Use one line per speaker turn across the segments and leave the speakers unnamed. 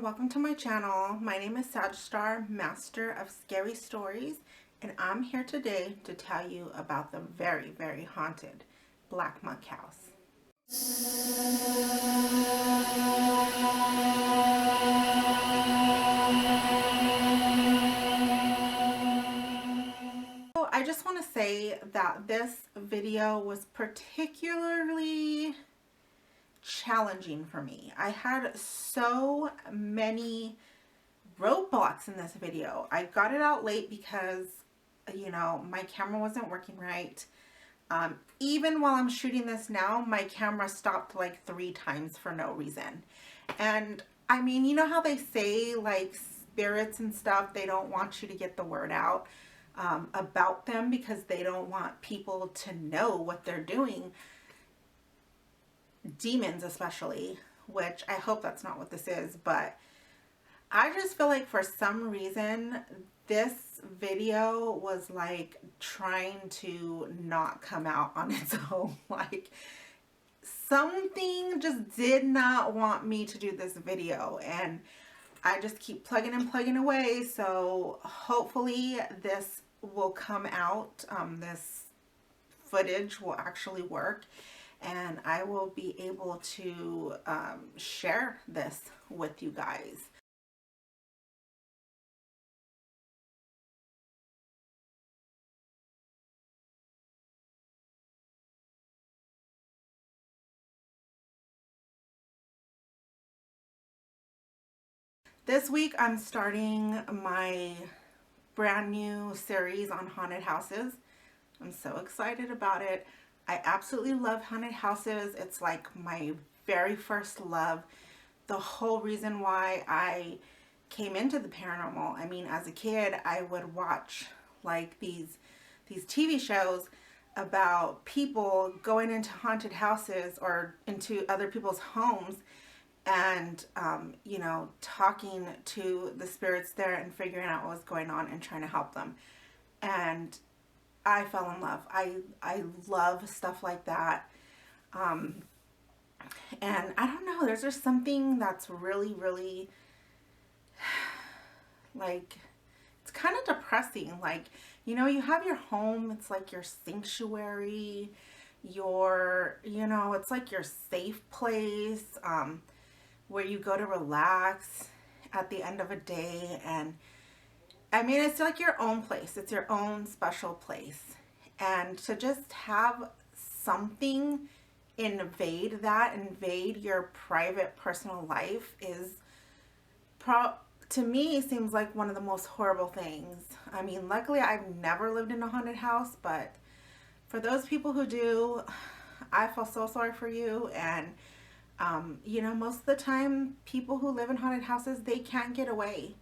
welcome to my channel. My name is Star, Master of Scary Stories, and I'm here today to tell you about the very, very haunted Black Monk House. So I just want to say that this video was particularly challenging for me. I had so many roadblocks in this video. I got it out late because, you know, my camera wasn't working right. Even while I'm shooting this now, my camera stopped like 3 times for no reason. And I mean, you know how they say like spirits and stuff, they don't want you to get the word out about them because they don't want people to know what they're doing. Demons especially, which I hope that's not what this is, but I just feel like for some reason this video was like trying to not come out on its own. Like something just did not want me to do this video, and I just keep plugging and plugging away. So hopefully this will come out. This footage will actually work, and I will be able to share this with you guys. This week I'm starting my brand new series on haunted houses. I'm so excited about it. I absolutely love haunted houses. It's like my very first love. The whole reason why I came into the paranormal. I mean, as a kid, I would watch like these TV shows about people going into haunted houses or into other people's homes and you know, talking to the spirits there and figuring out what was going on and trying to help them. And I fell in love. I love stuff like that. And I don't know, there's just something that's really like, it's kind of depressing. Like, you know, you have your home, it's like your sanctuary, your, you know, it's like your safe place, where you go to relax at the end of a day. And I mean, it's like your own place. It's your own special place. And to just have something invade your private personal life is to me seems like one of the most horrible things. I mean, luckily I've never lived in a haunted house, but for those people who do, I feel so sorry for you. And you know, most of the time people who live in haunted houses, they can't get away.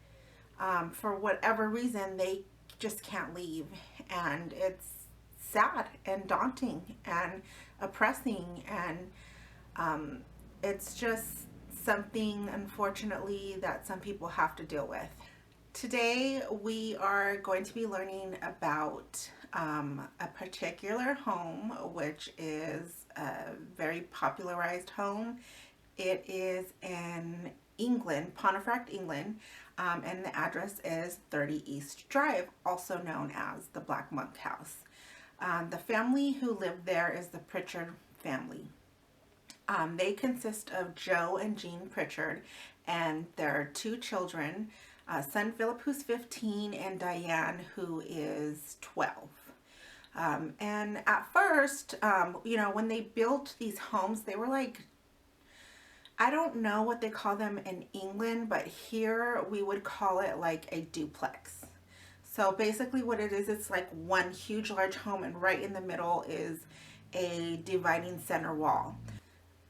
For whatever reason, they just can't leave. And it's sad and daunting and oppressing. And it's just something, unfortunately, that some people have to deal with. Today, we are going to be learning about a particular home, which is a very popularized home. It is in England, Pontefract, England, and the address is 30 East Drive, also known as the Black Monk House. The family who lived there is the Pritchard family. They consist of Joe and Jean Pritchard and their 2 children, son Philip, who's 15, and Diane, who is 12. And at first, you know, when they built these homes, they were like, I don't know what they call them in England, but here we would call it like a duplex. So basically what it is, it's like one huge large home, and right in the middle is a dividing center wall.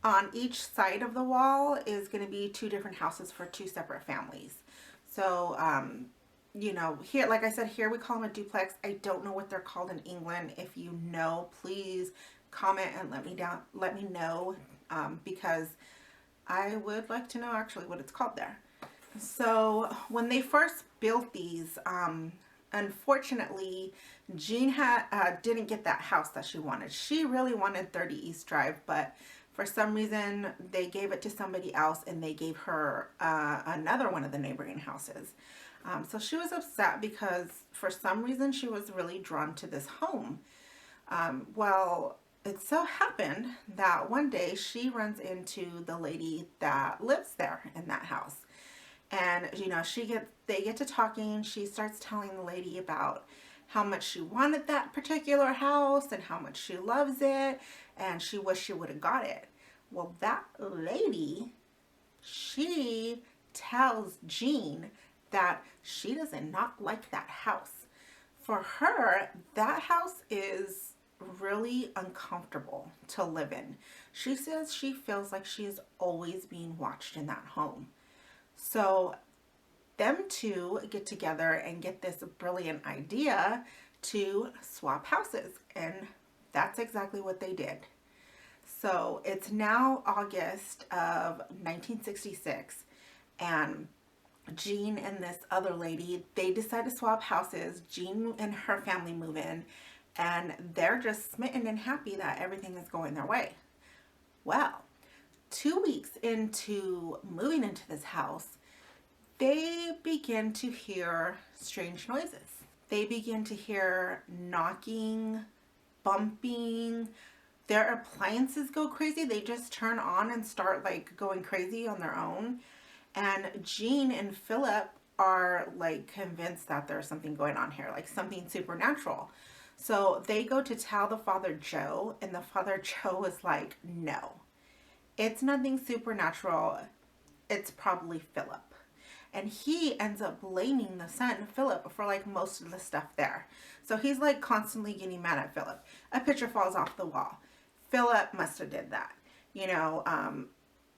On each side of the wall is going to be 2 different houses for 2 separate families. So, you know, here, like I said, here we call them a duplex. I don't know what they're called in England. If you know, please comment and let me know, because I would like to know actually what it's called there. So when they first built these, unfortunately, Jean didn't get that house that she wanted. She really wanted 30 East Drive, but For some reason, they gave it to somebody else and they gave her another one of the neighboring houses. So she was upset because for some reason she was really drawn to this home. Well, it so happened that one day she runs into the lady that lives there in that house. And they get to talking. She starts telling the lady about how much she wanted that particular house and how much she loves it and she wished she would have got it. Well, that lady, she tells Jean that she does not like that house. For her, that house is really uncomfortable to live in. She says she feels like she is always being watched in that home. So them two get together and get this brilliant idea to swap houses, and that's exactly what they did. So it's now August of 1966, and Jean and this other lady, they decide to swap houses. Jean and her family move in, and they're just smitten and happy that everything is going their way. Well, 2 weeks into moving into this house, they begin to hear strange noises. They begin to hear knocking, bumping. Their appliances go crazy. They just turn on and start like going crazy on their own. And Jean and Philip are like convinced that there's something going on here, like something supernatural. So they go to tell the Father Joe, and the Father Joe is like, no, it's nothing supernatural. It's probably Philip. And he ends up blaming the son, Philip, for like most of the stuff there. So he's like constantly getting mad at Philip. A picture falls off the wall. Philip must have did that.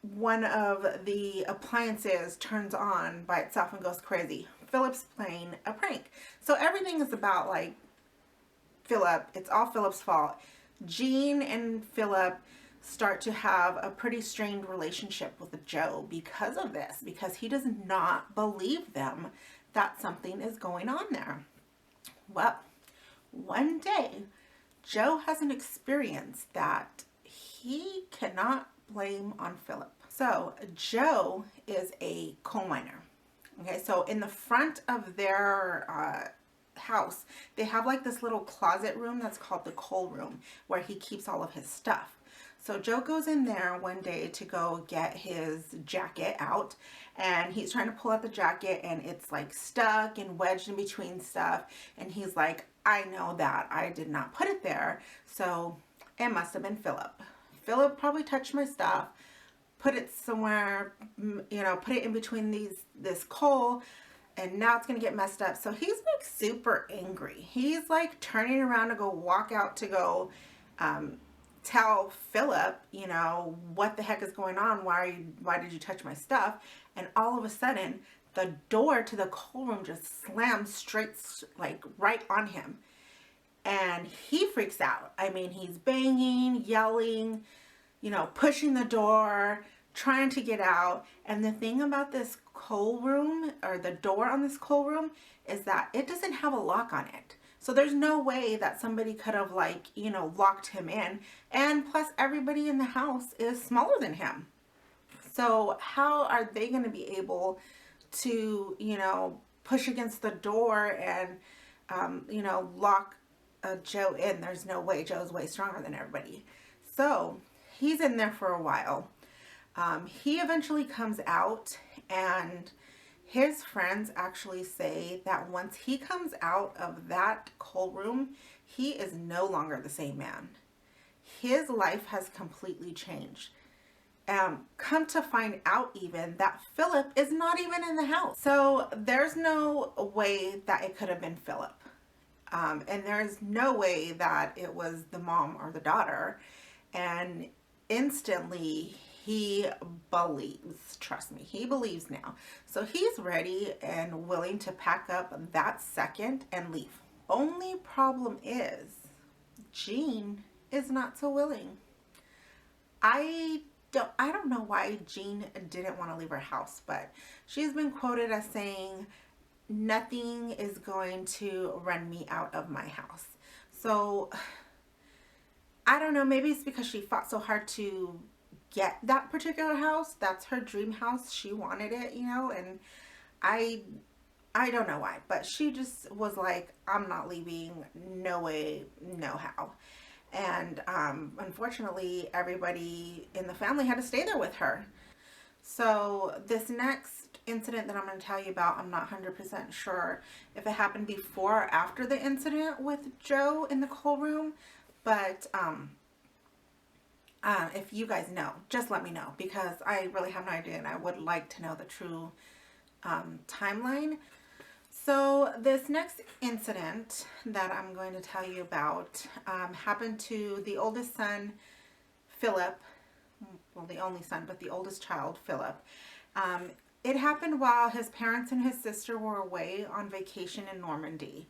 One of the appliances turns on by itself and goes crazy. Philip's playing a prank. So everything is about like Philip. It's all Philip's fault. Jean and Philip start to have a pretty strained relationship with Joe because of this, because he does not believe them that something is going on there. Well, one day, Joe has an experience that he cannot blame on Philip. So Joe is a coal miner. Okay, so in the front of their house, they have like this little closet room that's called the coal room, where he keeps all of his stuff. So Joe goes in there one day to go get his jacket out, and he's trying to pull out the jacket and it's like stuck and wedged in between stuff. And he's like, I know that I did not put it there. So it must have been Philip. Philip probably touched my stuff, put it somewhere, put it in between this coal, and now it's going to get messed up. So he's like super angry. He's like turning around to go walk out to go, tell Philip, what the heck is going on? Why did you touch my stuff? And all of a sudden, the door to the coal room just slams straight, like right on him. And he freaks out. I mean, he's banging, yelling, pushing the door, trying to get out. And the thing about this coal room, or the door on this coal room, is that it doesn't have a lock on it. So there's no way that somebody could have locked him in. And plus everybody in the house is smaller than him. So how are they going to be able to, push against the door and, lock Joe in? There's no way. Joe's way stronger than everybody. So he's in there for a while. He eventually comes out, and his friends actually say that once he comes out of that coal room, he is no longer the same man. His life has completely changed. Come to find out even that Philip is not even in the house. So there's no way that it could have been Philip. And there's no way that it was the mom or the daughter. And instantly he believes, trust me, he believes now. So he's ready and willing to pack up that second and leave. Only problem is, Jean is not so willing. I don't know why Jean didn't want to leave her house, but she's been quoted as saying, nothing is going to run me out of my house. So I don't know, maybe it's because she fought so hard to get that particular house. That's her dream house. She wanted it, you know, and I I don't know why, but she just was like, I'm not leaving. No way, no how. And unfortunately, everybody in the family had to stay there with her. So, this next incident that I'm going to tell you about, I'm not 100% sure if it happened before or after the incident with Joe in the coal room, but if you guys know, just let me know because I really have no idea and I would like to know the true timeline. So, this next incident that I'm going to tell you about happened to the oldest son, Philip. Well, the only son, but the oldest child, Philip. Um, it happened while his parents and his sister were away on vacation in Normandy.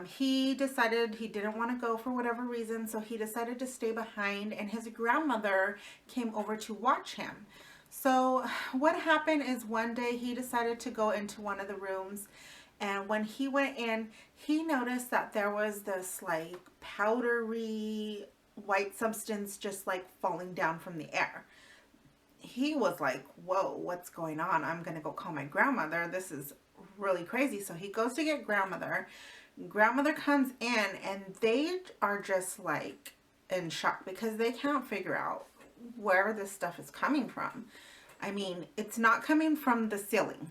He decided he didn't want to go for whatever reason, so he decided to stay behind, and his grandmother came over to watch him. So, what happened is one day he decided to go into one of the rooms, and when he went in, he noticed that there was this like powdery white substance just like falling down from the air. He was like, whoa, what's going on? I'm gonna go call my grandmother. This is really crazy. So he goes to get grandmother. Grandmother comes in and they are just like in shock because they can't figure out where this stuff is coming from. I mean, it's not coming from the ceiling.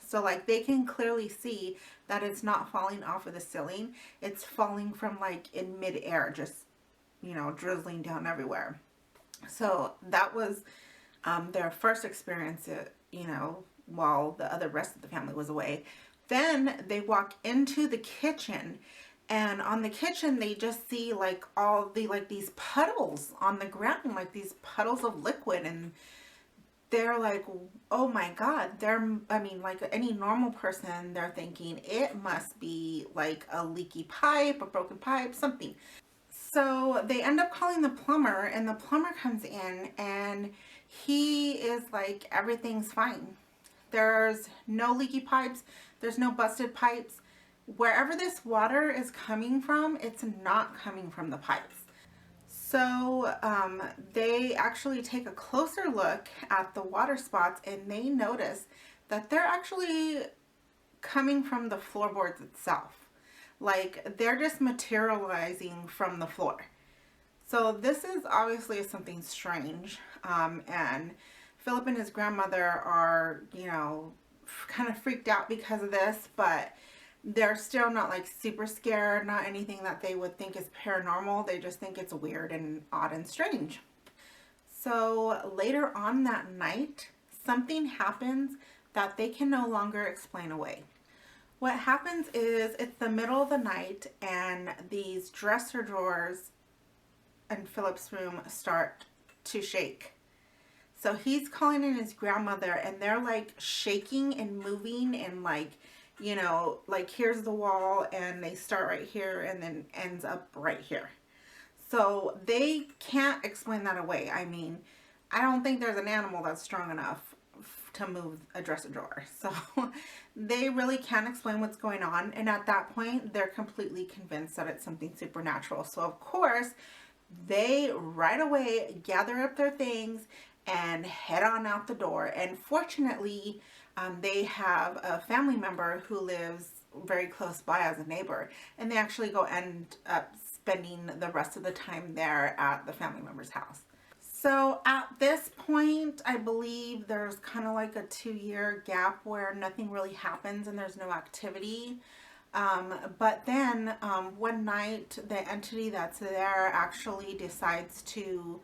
So like they can clearly see that it's not falling off of the ceiling. It's falling from like in midair, just, you know, drizzling down everywhere. So that was their first experience, you know, while the other rest of the family was away. Then they walk into the kitchen, and on the kitchen they just see like all the like these puddles on the ground, like these puddles of liquid, and they're like, oh my God, I mean, like any normal person, they're thinking it must be like a leaky pipe, a broken pipe, something. So they end up calling the plumber, and the plumber comes in and he is like, everything's fine. There's no leaky pipes, there's no busted pipes. Wherever this water is coming from, it's not coming from the pipes. So they actually take a closer look at the water spots and they notice that they're actually coming from the floorboards itself. Like they're just materializing from the floor. So this is obviously something strange. And Philip and his grandmother are, you know, kind of freaked out because of this, but they're still not like super scared, not anything that they would think is paranormal. They just think it's weird and odd and strange. So later on that night, something happens that they can no longer explain away. What happens is it's the middle of the night and these dresser drawers in Philip's room start to shake. So he's calling in his grandmother and they're like shaking and moving and like, you know, like here's the wall and they start right here and then ends up right here. So they can't explain that away. I mean, I don't think there's an animal that's strong enough to move a dresser drawer. So they really can't explain what's going on. And at that point, they're completely convinced that it's something supernatural. So of course, they right away gather up their things and head on out the door. And fortunately, they have a family member who lives very close by as a neighbor. And they actually go end up spending the rest of the time there at the family member's house. So at this point, I believe there's kind of like a 2-year gap where nothing really happens and there's no activity. But then one night, the entity that's there actually decides to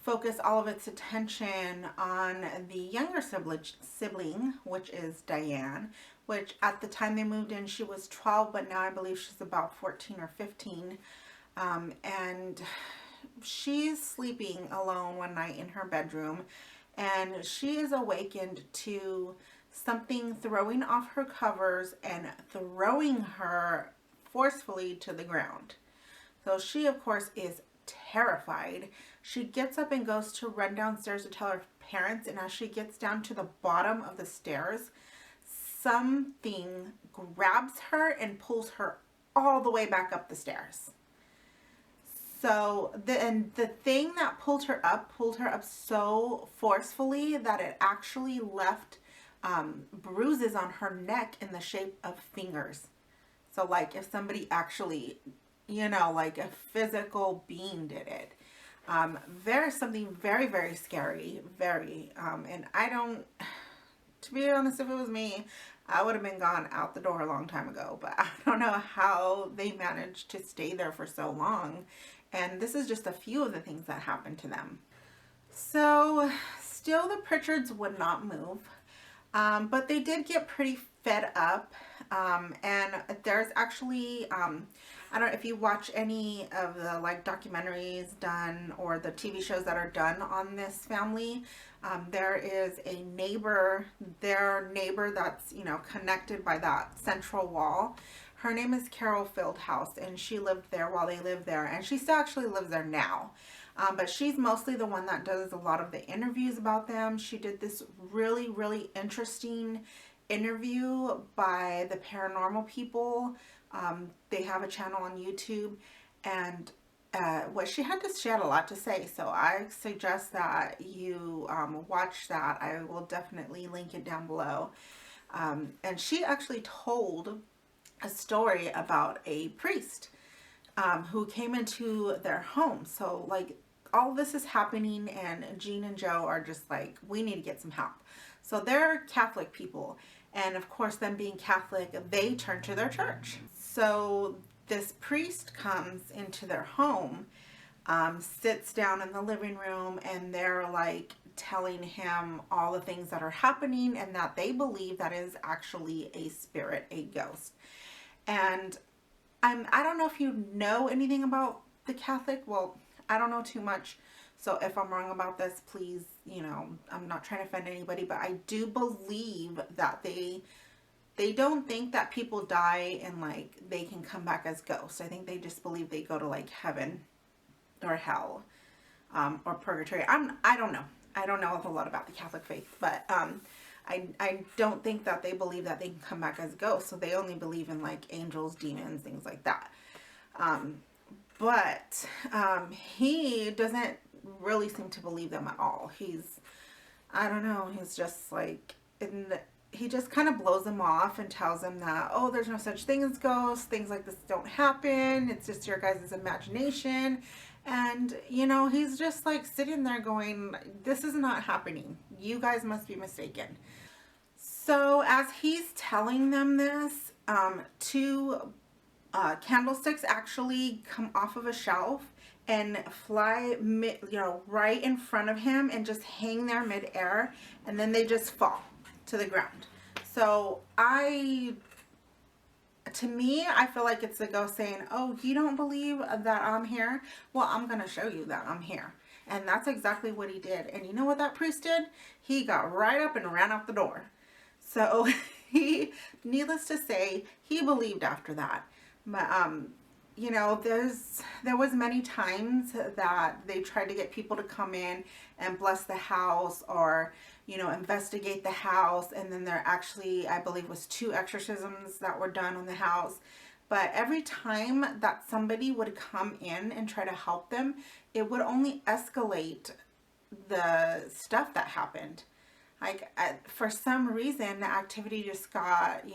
focus all of its attention on the younger sibling, which is Diane, which at the time they moved in, she was 12, but now I believe she's about 14 or 15. And she's sleeping alone one night in her bedroom, and she is awakened to something throwing off her covers and throwing her forcefully to the ground. So she, of course, is terrified. She gets up and goes to run downstairs to tell her parents, and as she gets down to the bottom of the stairs, something grabs her and pulls her all the way back up the stairs. So the thing that pulled her up so forcefully that it actually left bruises on her neck in the shape of fingers. So like if somebody actually, like a physical being did it. Something very, very scary, very. And I don't, to be honest, if it was me, I would have been gone out the door a long time ago. But I don't know how they managed to stay there for so long. And this is just a few of the things that happened to them. So still the Pritchards would not move. But they did get pretty fed up. And there's actually, I don't know if you watch any of the like documentaries done or the TV shows that are done on this family. There is a neighbor, their neighbor that's, connected by that central wall. Her name is Carol Fieldhouse, and she lived there while they lived there, and she still actually lives there now. But she's mostly the one that does a lot of the interviews about them. She did this really, really interesting interview by the Paranormal people. They have a channel on YouTube, and what she had a lot to say. So I suggest that you watch that. I will definitely link it down below. And she actually told a story about a priest who came into their home. So like all this is happening, and Jean and Joe are just like, we need to get some help. So they're Catholic people, and of course, them being Catholic, they turn to their church. So this priest comes into their home, sits down in the living room, and they're like telling him all the things that are happening, and that they believe that is actually a spirit, a ghost. And I don't know if you know anything about the Catholic. Well, I don't know too much. So if I'm wrong about this, please, I'm not trying to offend anybody, but I do believe that they don't think that people die and like they can come back as ghosts. I think they just believe they go to like heaven or hell, or purgatory. I don't know. I don't know a whole lot about the Catholic faith, but I don't think that they believe that they can come back as ghosts. So they only believe in like angels, demons, things like that. But he doesn't really seem to believe them at all. I don't know, he's just like, he just kind of blows them off and tells them that, oh, there's no such thing as ghosts. Things like this don't happen. It's just your guys' imagination. And, he's just like sitting there going, this is not happening. You guys must be mistaken. So as he's telling them this, two candlesticks actually come off of a shelf and fly right in front of him and just hang there midair, and then they just fall to the ground. So to me, I feel like it's the ghost saying, oh, you don't believe that I'm here? Well, I'm going to show you that I'm here. And that's exactly what he did. And you know what that priest did? He got right up and ran out the door. So needless to say, he believed after that. But, there was many times that they tried to get people to come in and bless the house or, investigate the house. And then there actually, I believe, was 2 exorcisms that were done on the house. But every time that somebody would come in and try to help them, it would only escalate the stuff that happened. Like, for some reason, the activity just got,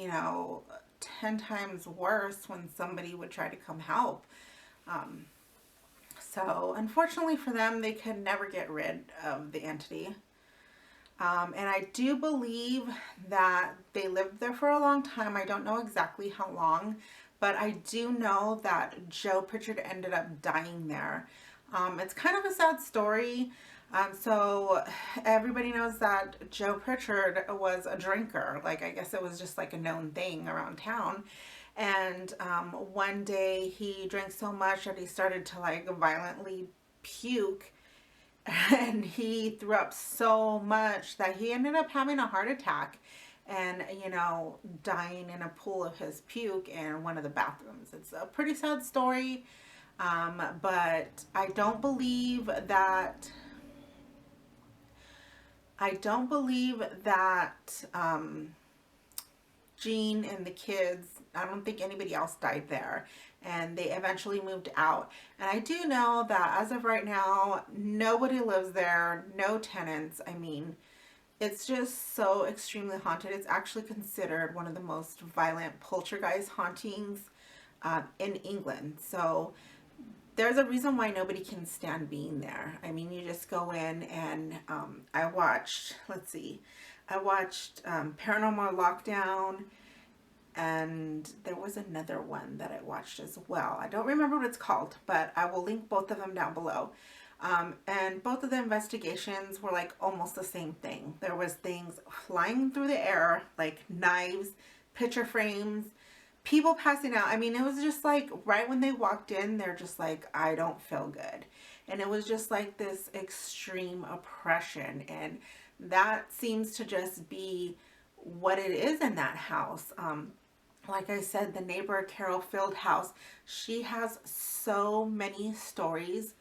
10 times worse when somebody would try to come help. So unfortunately for them, they could never get rid of the entity. And I do believe that they lived there for a long time. I don't know exactly how long, but I do know that Joe Pritchard ended up dying there. It's kind of a sad story. So everybody knows that Joe Pritchard was a drinker. Like, I guess it was just like a known thing around town. And one day he drank so much that he started to like violently puke. And he threw up so much that he ended up having a heart attack and, dying in a pool of his puke in one of the bathrooms. It's a pretty sad story. But I don't believe that Jean and the kids. I don't think anybody else died there. And they eventually moved out. And I do know that as of right now, nobody lives there, no tenants. I mean, it's just so extremely haunted. It's actually considered one of the most violent poltergeist hauntings in England. So there's a reason why nobody can stand being there. I mean, you just go in and I watched, let's see, I watched Paranormal Lockdown, and there was another one that I watched as well. I don't remember what it's called, but I will link both of them down below. And both of the investigations were like almost the same thing. There was things flying through the air, like knives, picture frames, people passing out. I mean, it was just like right when they walked in, they're just like, I don't feel good. And it was just like this extreme oppression. And that seems to just be what it is in that house. Like I said, the neighbor Carol Fieldhouse, she has so many stories,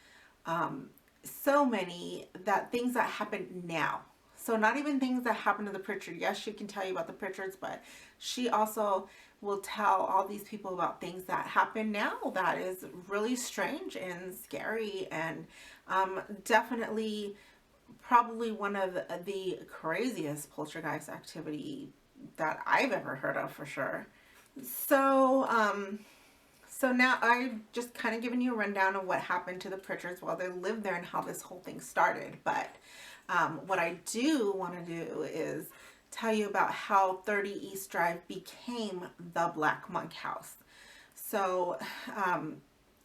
so many that things that happen now. So not even things that happen to the Pritchard. Yes, she can tell you about the Pritchards, but she also will tell all these people about things that happen now that is really strange and scary, and definitely probably one of the craziest poltergeist activity that I've ever heard of, for sure. So, so now I've just kind of given you a rundown of what happened to the Pritchards while they lived there and how this whole thing started. But what I do want to do is tell you about how 30 East Drive became the Black Monk House. So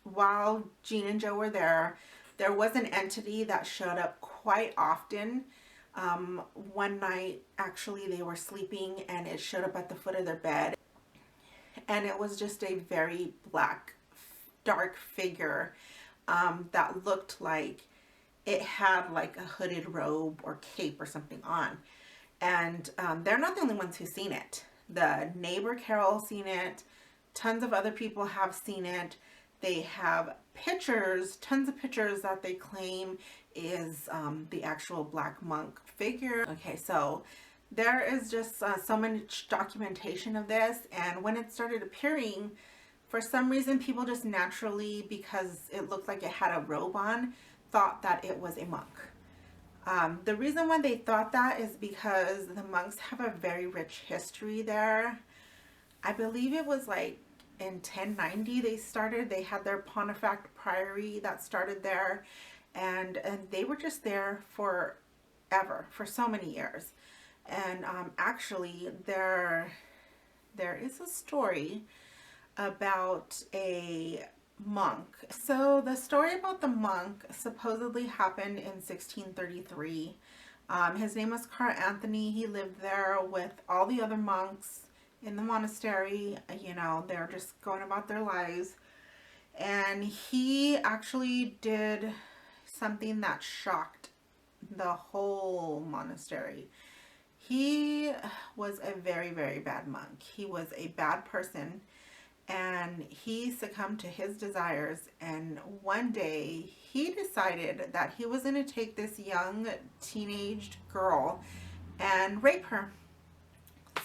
while Jean and Joe were there was an entity that showed up quite often. One night, actually, they were sleeping and it showed up at the foot of their bed. And it was just a very black, dark figure that looked like it had like a hooded robe or cape or something on. And they're not the only ones who've seen it. The neighbor Carol seen it. Tons of other people have seen it. They have pictures, tons of pictures that they claim is the actual black monk figure. Okay, so there is just so much documentation of this, and when it started appearing, for some reason people just naturally, because it looked like it had a robe on, thought that it was a monk. The reason why they thought that is because the monks have a very rich history there. I believe it was like in 1090 they had their Pontefract priory that started there, and they were just there forever, for so many years. And actually there is a story about a monk. So the story about the monk supposedly happened in 1633. His name was Carl Anthony. He lived there with all the other monks in the monastery. You know, they're just going about their lives. And he actually did something that shocked the whole monastery. He was a very, very bad monk. He was a bad person, and he succumbed to his desires. And one day he decided that he was going to take this young teenage girl and rape her.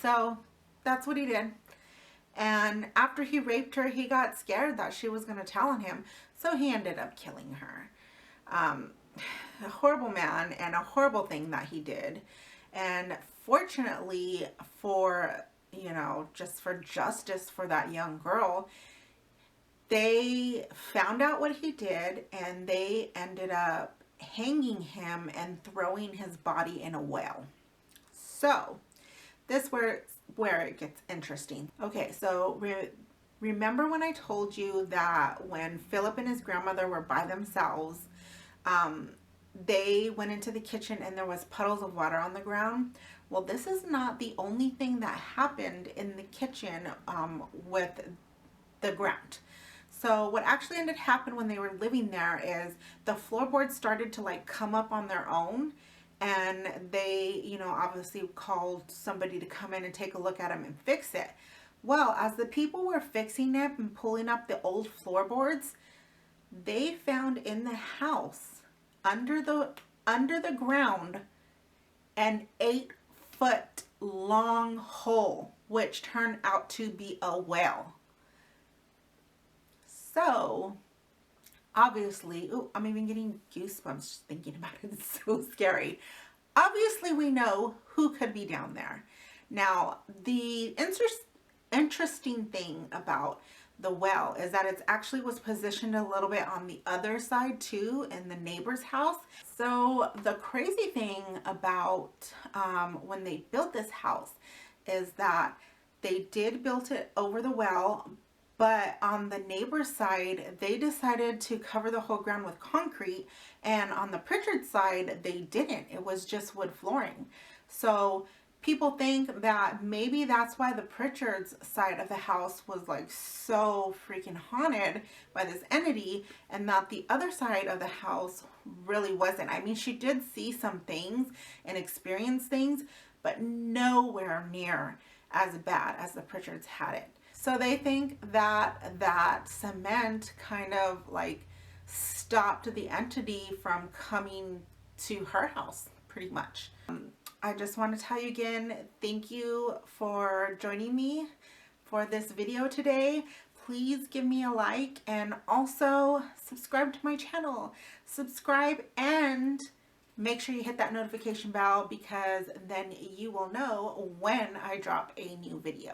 So that's what he did. And after he raped her, he got scared that she was going to tell on him, so he ended up killing her. A horrible man, and a horrible thing that he did. And fortunately for, you know, just for justice for that young girl, they found out what he did, and they ended up hanging him and throwing his body in a well. So this where it gets interesting. Okay, so remember when I told you that when Philip and his grandmother were by themselves, they went into the kitchen and there was puddles of water on the ground? Well, this is not the only thing that happened in the kitchen with the ground. So what actually ended up happening when they were living there is the floorboards started to like come up on their own, and they, you know, obviously called somebody to come in and take a look at them and fix it. Well, as the people were fixing it and pulling up the old floorboards, they found in the house under the ground an 8-foot long hole which turned out to be a whale. So obviously, ooh, I'm even getting goosebumps just thinking about it. It's so scary. Obviously, we know who could be down there. Now, the interesting thing about the well is that it actually was positioned a little bit on the other side too, in the neighbor's house. So the crazy thing about when they built this house is that they did build it over the well, but on the neighbor's side, they decided to cover the whole ground with concrete, and on the Pritchard side, they didn't. It was just wood flooring. So people think that maybe that's why the Pritchard's side of the house was like so freaking haunted by this entity, and that the other side of the house really wasn't. I mean, she did see some things and experience things, but nowhere near as bad as the Pritchards had it. So they think that that cement kind of like stopped the entity from coming to her house, pretty much. I just want to tell you again, thank you for joining me for this video today. Please give me a like and also subscribe to my channel. Subscribe and make sure you hit that notification bell, because then you will know when I drop a new video.